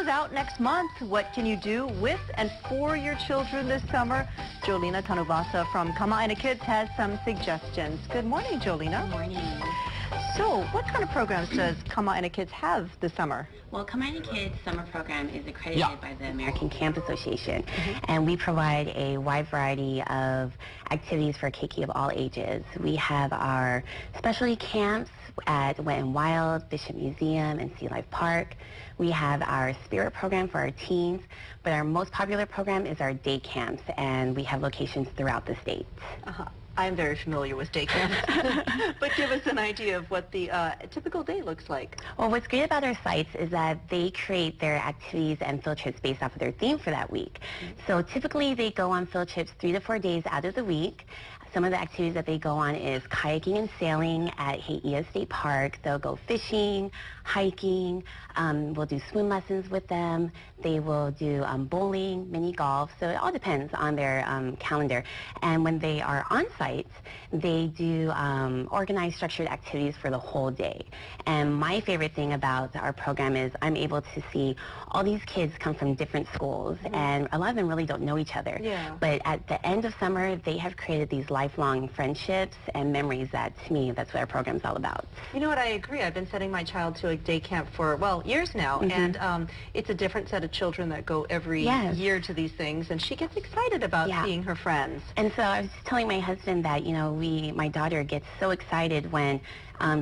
is out next month. What can you do with and for your children this summer? Jolina Tanuvasa from Kama'aina Kids has some suggestions. Good morning, Jolina. Good morning. So, what kind of programs does Kama'aina Kids have this summer? Well, Kama'aina Kids summer program is accredited by the American Camp Association, and we provide a wide variety of activities for keiki of all ages. We have our specialty camps at Wet and Wild, Bishop Museum, and Sea Life Park. We have our spirit program for our teens, but our most popular program is our day camps, and we have locations throughout the state. I'm very familiar with day camps, but give us an idea of what the typical day looks like. Well, what's great about our sites is that they create their activities and field trips based off of their theme for that week. So typically they go on field trips 3 to 4 days out of the week. Some of the activities that they go on is kayaking and sailing at Hei'ia State Park. They'll go fishing, hiking. We'll do swim lessons with them. They will do bowling, mini golf. So it all depends on their calendar. And when they are on site, they do organized, structured activities for the whole day. And my favorite thing about our program is I'm able to see all these kids come from different schools, and a lot of them really don't know each other. But at the end of summer, they have created these lifelong friendships and memories that, to me, that's what our program's all about. You know what, I agree. I've been sending my child to a day camp for, well, years now, and it's a different set of children that go every year to these things, and she gets excited about seeing her friends. And so I was just telling my husband that, you know, my daughter gets so excited when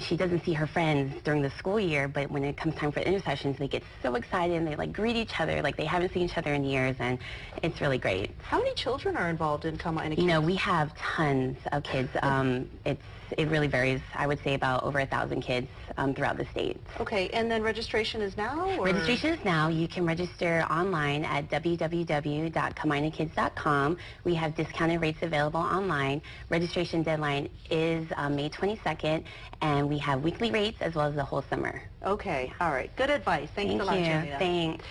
she doesn't see her friends during the school year, but when it comes time for intersessions, they get so excited and they like greet each other like they haven't seen each other in years, and it's really great. How many children are involved in Kama'aina Kids? You know, we have tons of kids. It really varies. I would say about over 1,000 kids throughout the state. Okay, and then registration is now? Or? Registration is now. You can register online at www.kama'ainakids.com. We have discounted rates available online. Registration deadline is May 22nd, and we have weekly rates as well as the whole summer. Okay, all right. Good advice. Thanks a lot, Julia. Thanks.